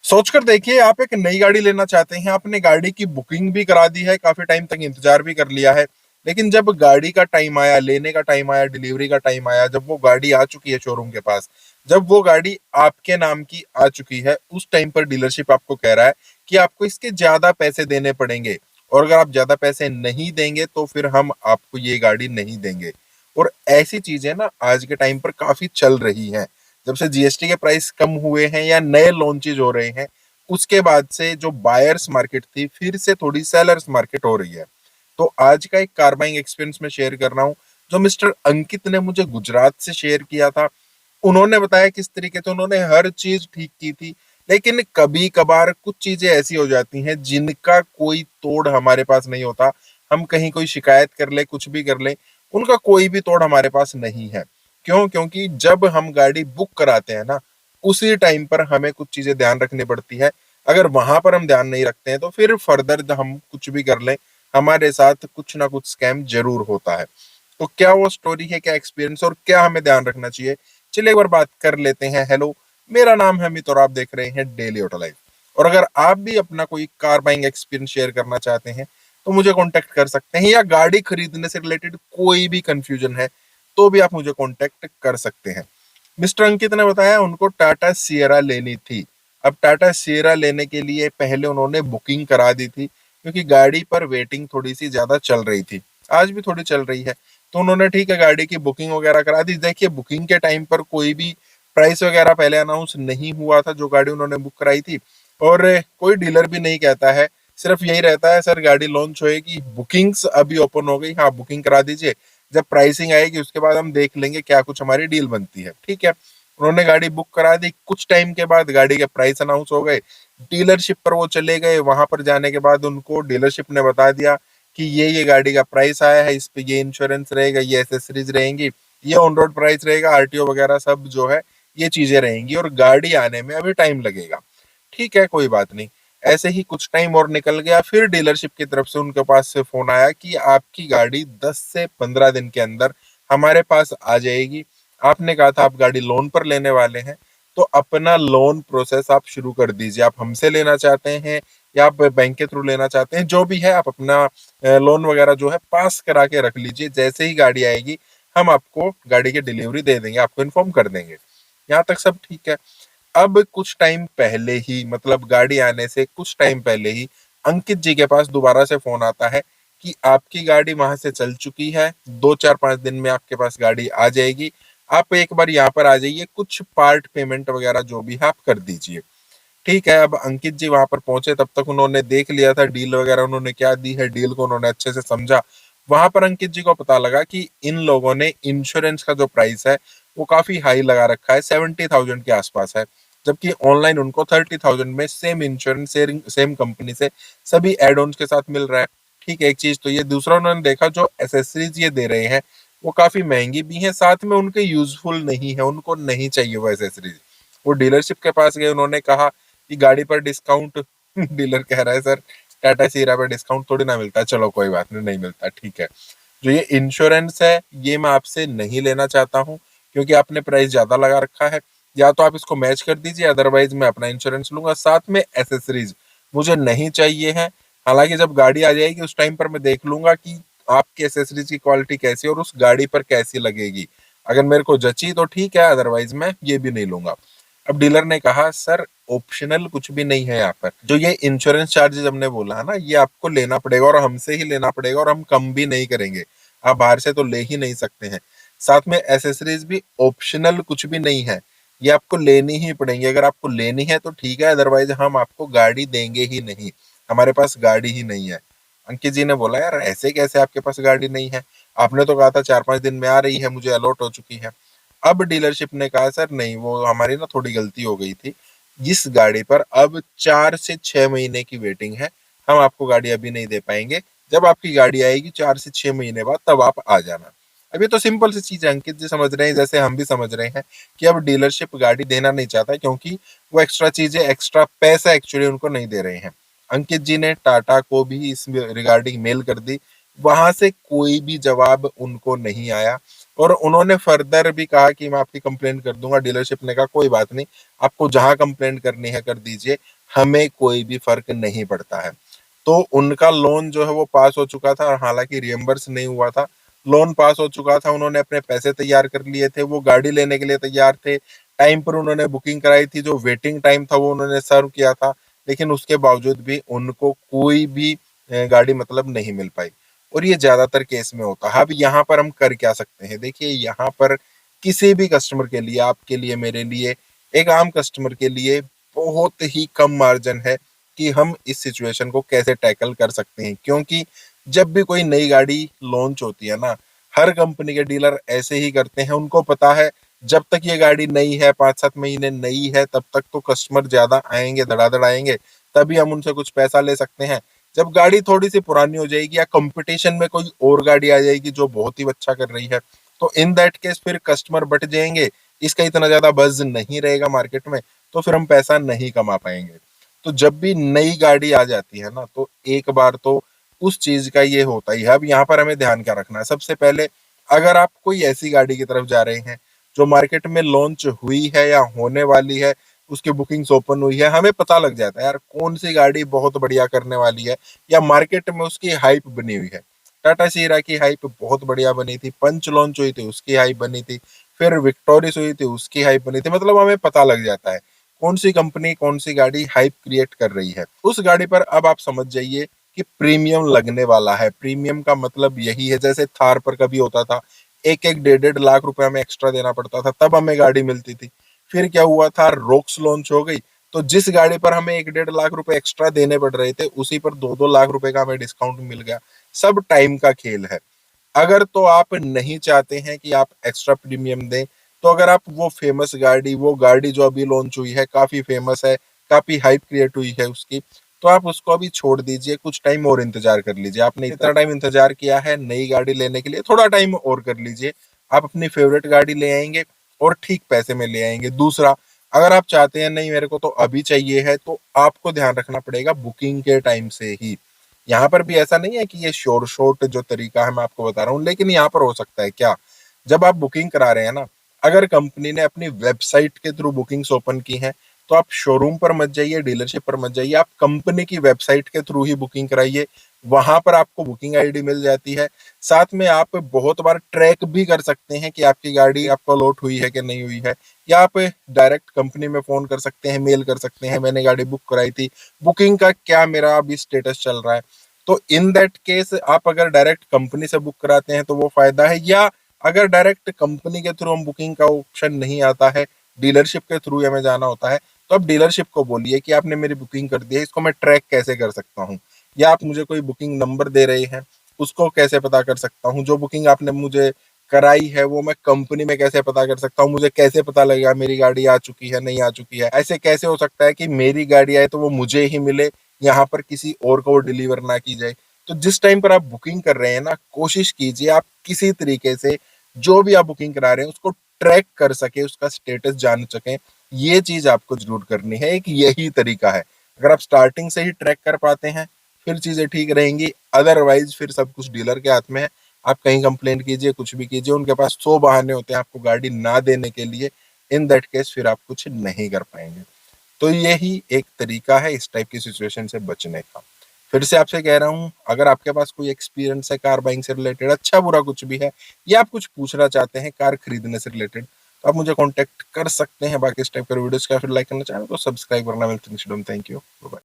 सोचकर देखिए, आप एक नई गाड़ी लेना चाहते हैं, आपने गाड़ी की बुकिंग भी करा दी है, काफी टाइम तक इंतजार भी कर लिया है। लेकिन जब गाड़ी का टाइम आया, लेने का टाइम आया, डिलीवरी का टाइम आया, जब वो गाड़ी आ चुकी है शोरूम के पास, जब वो गाड़ी आपके नाम की आ चुकी है, उस टाइम पर डीलरशिप आपको कह रहा है कि आपको इसके ज्यादा पैसे देने पड़ेंगे, और अगर आप ज्यादा पैसे नहीं देंगे तो फिर हम आपको ये गाड़ी नहीं देंगे। और ऐसी चीजें ना आज के टाइम पर काफी चल रही हैं। जब से जीएसटी के प्राइस कम हुए हैं या नए लॉन्चेज हो रहे हैं, उसके बाद से जो बायर्स मार्केट थी फिर से थोड़ी सेलर्स मार्केट हो रही है। तो आज का एक कार बाइंग एक्सपीरियंस में शेयर कर रहा हूँ, जो मिस्टर अंकित ने मुझे गुजरात से शेयर किया था। उन्होंने बताया किस तरीके से उन्होंने हर चीज ठीक की थी, लेकिन कभी कभार कुछ चीजें ऐसी हो जाती हैं जिनका कोई तोड़ हमारे पास नहीं होता। हम कहीं कोई शिकायत कर ले, कुछ भी कर ले, उनका कोई भी तोड़ हमारे पास नहीं है। क्यों? क्योंकि जब हम गाड़ी बुक कराते हैं ना, उसी टाइम पर हमें कुछ चीजें ध्यान रखनी पड़ती है। अगर वहां पर हम ध्यान नहीं रखते हैं तो फिर फर्दर हम कुछ भी कर लें, हमारे साथ कुछ ना कुछ स्कैम जरूर होता है। तो क्या वो स्टोरी है, क्या एक्सपीरियंस, और क्या हमें ध्यान रखना चाहिए, चलिए एक बार बात कर लेते हैं। हेलो, मेरा नाम है अमित और आप देख रहे हैं डेली ऑटो लाइफ। और अगर आप भी अपना कोई कार बाइंग एक्सपीरियंस शेयर करना चाहते हैं तो मुझे कांटेक्ट कर सकते हैं, या गाड़ी खरीदने से रिलेटेड कोई भी कंफ्यूजन है तो भी आप मुझे कांटेक्ट कर सकते हैं। मिस्टर अंकित ने बताया उनको टाटा सियरा लेनी थी। अब टाटा सियरा लेने के लिए पहले उन्होंने बुकिंग करा दी थी, क्योंकि गाड़ी पर वेटिंग थोड़ी सी ज्यादा चल रही थी, आज भी थोड़ी चल रही है। तो उन्होंने ठीक है गाड़ी की बुकिंग वगैरह करा दी। देखिए, बुकिंग के टाइम पर कोई भी प्राइस वगैरह पहले अनाउंस नहीं हुआ था जो गाड़ी उन्होंने बुक कराई थी, और कोई डीलर भी नहीं कहता है, सिर्फ यही रहता है सर गाड़ी लॉन्च होएगी, बुकिंग्स अभी ओपन हो गई, हाँ बुकिंग करा दीजिए, जब प्राइसिंग आएगी उसके बाद हम देख लेंगे क्या कुछ हमारी डील बनती है। ठीक है, उन्होंने गाड़ी बुक करा दी, कुछ टाइम के बाद गाड़ी के प्राइस अनाउंस हो गए, डीलरशिप पर वो चले गए। वहां पर जाने के बाद उनको डीलरशिप ने बता दिया कि ये गाड़ी का प्राइस आया है, इस पे ये इंश्योरेंस रहेगा, ये एसेसरीज रहेंगी, ये ऑन रोड प्राइस रहेगा, आरटीओ वगैरह सब जो है ये चीजें रहेंगी, और गाड़ी आने में अभी टाइम लगेगा। ठीक है, कोई बात नहीं। ऐसे ही कुछ टाइम और निकल गया, फिर डीलरशिप की तरफ से उनके पास से फोन आया कि आपकी गाड़ी 10 से 15 दिन के अंदर हमारे पास आ जाएगी। आपने कहा था आप गाड़ी लोन पर लेने वाले हैं, तो अपना लोन प्रोसेस आप शुरू कर दीजिए। आप हमसे लेना चाहते हैं या आप बैंक के थ्रू लेना चाहते हैं, जो भी है आप अपना लोन वगैरह जो है पास करा के रख लीजिए। जैसे ही गाड़ी आएगी हम आपको गाड़ी की डिलीवरी दे देंगे, आपको इन्फॉर्म कर देंगे। यहाँ तक सब ठीक है। अब कुछ टाइम पहले ही, मतलब गाड़ी आने से कुछ टाइम पहले ही, अंकित जी के पास दोबारा से फोन आता है कि आपकी गाड़ी वहां से चल चुकी है, 2 4 5 दिन में आपके पास गाड़ी आ जाएगी, आप एक बार यहाँ पर आ जाइए, कुछ पार्ट पेमेंट वगैरह जो भी है आप कर दीजिए। ठीक है, अब अंकित जी वहां पर पहुंचे, तब तक उन्होंने देख लिया था डील वगैरह उन्होंने क्या दी है, डील को उन्होंने अच्छे से समझा। वहां पर अंकित जी को पता लगा कि इन लोगों ने इंश्योरेंस का जो प्राइस है वो काफी हाई लगा रखा है, 70,000 के आसपास है, जबकि ऑनलाइन उनको 30,000 में सेम इंश्योरेंस सेम कंपनी से सभी एड ऑन के साथ मिल रहा है। ठीक है, एक चीज तो ये, दूसरा उन्होंने देखा जो एसेसरीज ये दे रहे हैं वो काफी महंगी भी है, साथ में उनके यूजफुल नहीं है, उनको नहीं चाहिए वो एसेसरीज। वो डीलरशिप के पास गए, उन्होंने कहा कि गाड़ी पर डिस्काउंट डीलर कह रहा है सर टाटा सीरा पे डिस्काउंट थोड़ी ना मिलता है। चलो कोई बात नहीं, नहीं मिलता, ठीक है। जो ये इंश्योरेंस है ये मैं आपसे नहीं लेना चाहता हूँ, क्योंकि आपने प्राइस ज्यादा लगा रखा है। या तो आप इसको मैच कर दीजिए, अदरवाइज मैं अपना इंश्योरेंस लूंगा, साथ में एसेसरीज मुझे नहीं चाहिए है। हालांकि जब गाड़ी आ जाएगी उस टाइम पर मैं देख लूंगा कि आपकी एसेसरीज की क्वालिटी कैसी है और उस गाड़ी पर कैसी लगेगी। अगर मेरे को जची तो ठीक है, अदरवाइज मैं ये भी नहीं लूंगा। अब डीलर ने कहा सर ऑप्शनल कुछ भी नहीं है यहाँ पर, जो ये इंश्योरेंस चार्जेस हमने बोला है ना ये आपको लेना पड़ेगा, और हमसे ही लेना पड़ेगा, और हम कम भी नहीं करेंगे, आप बाहर से तो ले ही नहीं सकते हैं। साथ में एसेसरीज भी ऑप्शनल कुछ भी नहीं है, ये आपको लेनी ही पड़ेंगी। अगर आपको लेनी है तो ठीक है, अदरवाइज हम आपको गाड़ी देंगे ही नहीं, हमारे पास गाड़ी ही नहीं है। अंकित जी ने बोला यार ऐसे कैसे आपके पास गाड़ी नहीं है, आपने तो कहा था 4 5 दिन में आ रही है, मुझे अलॉट हो चुकी है। अब डीलरशिप ने कहा सर नहीं, वो हमारी ना थोड़ी गलती हो गई थी, इस गाड़ी पर अब 4 से 6 महीने की वेटिंग है, हम आपको गाड़ी अभी नहीं दे पाएंगे, जब आपकी गाड़ी आएगी 4 से 6 महीने बाद तब आप आ जाना। अभी तो सिंपल सी चीज है, अंकित जी समझ रहे हैं जैसे हम भी समझ रहे हैं कि अब डीलरशिप गाड़ी देना नहीं चाहता, क्योंकि वो एक्स्ट्रा चीजें, एक्स्ट्रा पैसा एक्चुअली उनको नहीं दे रहे हैं। अंकित जी ने टाटा को भी इस रिगार्डिंग मेल कर दी, वहां से कोई भी जवाब उनको नहीं आया। और उन्होंने फर्दर भी कहा कि मैं आपकी कंप्लेंट कर दूंगा। डीलरशिप ने कहा कोई बात नहीं, आपको जहां कंप्लेंट करनी है कर दीजिए, हमें कोई भी फर्क नहीं पड़ता है। तो उनका लोन जो है वो पास हो चुका था, हालांकि रियम्बर्स नहीं हुआ था। लोन पास हो चुका था, उन्होंने अपने पैसे तैयार कर लिए थे, वो गाड़ी लेने के लिए तैयार थे, टाइम पर उन्होंने बुकिंग कराई थी, जो वेटिंग टाइम था वो उन्होंने सर्व किया था, लेकिन उसके बावजूद भी उनको कोई भी गाड़ी मतलब नहीं मिल पाई। और ये ज्यादातर केस में होता है। अब यहाँ पर हम कर क्या सकते हैं? देखिए, यहाँ पर किसी भी कस्टमर के लिए, आपके लिए, मेरे लिए, एक आम कस्टमर के लिए बहुत ही कम मार्जिन है कि हम इस सिचुएशन को कैसे टैकल कर सकते हैं। क्योंकि जब भी कोई नई गाड़ी लॉन्च होती है ना, हर कंपनी के डीलर ऐसे ही करते हैं। उनको पता है जब तक ये गाड़ी नई है, 5-7 महीने नई है, तब तक तो कस्टमर ज्यादा आएंगे, धड़ाधड़ आएंगे, तभी हम उनसे कुछ पैसा ले सकते हैं। जब गाड़ी थोड़ी सी पुरानी हो जाएगी या कंपटीशन में कोई और गाड़ी आ जाएगी जो बहुत ही अच्छा कर रही है, तो इन दैट केस फिर कस्टमर बट जाएंगे, इसका इतना ज्यादा बज़ नहीं रहेगा मार्केट में, तो फिर हम पैसा नहीं कमा पाएंगे। तो जब भी नई गाड़ी आ जाती है ना, तो एक बार तो उस चीज का ये होता ही है। अब यहाँ पर हमें ध्यान क्या रखना है? सबसे पहले, अगर आप कोई ऐसी गाड़ी की तरफ जा रहे हैं जो मार्केट में लॉन्च हुई है या होने वाली है, उसकी बुकिंग्स ओपन हुई है, हमें पता लग जाता है यार कौन सी गाड़ी बहुत बढ़िया करने वाली है, या मार्केट में उसकी हाइप बनी हुई है। टाटा सीरा की हाइप बहुत बढ़िया बनी थी, पंच लॉन्च हुई थी उसकी हाइप बनी थी, फिर विक्टोरियस हुई थी उसकी हाइप बनी थी। मतलब हमें पता लग जाता है कौन सी कंपनी, कौन सी गाड़ी हाइप क्रिएट कर रही है। उस गाड़ी पर अब आप समझ जाइए कि प्रीमियम लगने वाला है। प्रीमियम का मतलब यही है, जैसे थार पर कभी होता था, एक एक 1.5-1.5 लाख रुपए हमें एक्स्ट्रा देना पड़ता था, तब हमें गाड़ी मिलती थी। फिर क्या हुआ था, रोक्स लॉन्च हो गई, तो जिस गाड़ी पर हमें 1-1.5 लाख रुपए एक्स्ट्रा देने पड़ रहे थे, उसी पर 2-2 लाख रुपए का हमें डिस्काउंट मिल गया। सब टाइम का खेल है। अगर तो आप नहीं चाहते हैं कि आप एक्स्ट्रा प्रीमियम दें, तो अगर आप वो फेमस गाड़ी, वो गाड़ी जो अभी लॉन्च हुई है, काफी फेमस है, काफी हाइप क्रिएट हुई है उसकी, तो आप उसको अभी छोड़ दीजिए, कुछ टाइम और इंतजार कर लीजिए। आपने इतना टाइम इंतजार किया है नई गाड़ी लेने के लिए, थोड़ा टाइम और कर लीजिए, आप अपनी फेवरेट गाड़ी ले आएंगे और ठीक पैसे में ले आएंगे। दूसरा, अगर आप चाहते हैं नहीं मेरे को तो अभी चाहिए है, तो आपको ध्यान रखना पड़ेगा बुकिंग के टाइम से ही। यहाँ पर भी ऐसा नहीं है कि ये श्योर शॉट जो तरीका है मैं आपको बता रहा हूँ, लेकिन यहाँ पर हो सकता है क्या, जब आप बुकिंग करा रहे हैं ना, अगर कंपनी ने अपनी वेबसाइट के थ्रू बुकिंग्स ओपन की हैं, तो आप शोरूम पर मत जाइए, डीलरशिप पर मत जाइए, आप कंपनी की वेबसाइट के थ्रू ही बुकिंग कराइए। वहां पर आपको बुकिंग आईडी मिल जाती है। साथ में आप बहुत बार ट्रैक भी कर सकते हैं कि आपकी गाड़ी आपको अलॉट हुई है कि नहीं हुई है, या आप डायरेक्ट कंपनी में फोन कर सकते हैं, मेल कर सकते हैं, मैंने गाड़ी बुक कराई थी, बुकिंग का क्या मेरा अभी स्टेटस चल रहा है। तो इन दैट केस आप अगर डायरेक्ट कंपनी से बुक कराते हैं तो वो फायदा है, या अगर डायरेक्ट कंपनी के थ्रू हम बुकिंग का ऑप्शन नहीं आता है, डीलरशिप के थ्रू हमें जाना होता है, तो आप डीलरशिप को बोलिए कि आपने मेरी बुकिंग कर दी है, इसको मैं ट्रैक कैसे कर सकता हूँ, या आप मुझे कोई बुकिंग नंबर दे रहे हैं, उसको कैसे पता कर सकता हूँ, जो बुकिंग आपने मुझे कराई है वो मैं कंपनी में कैसे पता कर सकता हूँ, मुझे कैसे पता लगेगा मेरी गाड़ी आ चुकी है नहीं आ चुकी है। ऐसे कैसे हो सकता है कि मेरी गाड़ी आए तो वो मुझे ही मिले, यहाँ पर किसी और को वो डिलीवर ना की जाए। तो जिस टाइम पर आप बुकिंग कर रहे हैं ना, कोशिश कीजिए आप किसी तरीके से जो भी आप बुकिंग करा रहे हैं उसको ट्रैक कर सके, उसका स्टेटस जान सके। ये चीज आपको जरूर करनी है, एक यही तरीका है। अगर आप स्टार्टिंग से ही ट्रैक कर पाते हैं फिर चीजें ठीक रहेंगी, अदरवाइज फिर सब कुछ डीलर के हाथ में है। आप कहीं कंप्लेंट कीजिए, कुछ भी कीजिए, उनके पास 100 बहाने होते हैं आपको गाड़ी ना देने के लिए। इन दैट केस फिर आप कुछ नहीं कर पाएंगे। तो यही एक तरीका है इस टाइप की सिचुएशन से बचने का। फिर से आपसे कह रहा हूँ, अगर आपके पास कोई एक्सपीरियंस है कार बाइंग से रिलेटेड, अच्छा बुरा कुछ भी है, या आप कुछ पूछना चाहते हैं कार खरीदने से रिलेटेड, तो आप मुझे कांटेक्ट कर सकते हैं। बाकी इस टाइप के वीडियोस का फिर लाइक करना, चैनल को सब्सक्राइब करना। मिलते हैं। Thank you.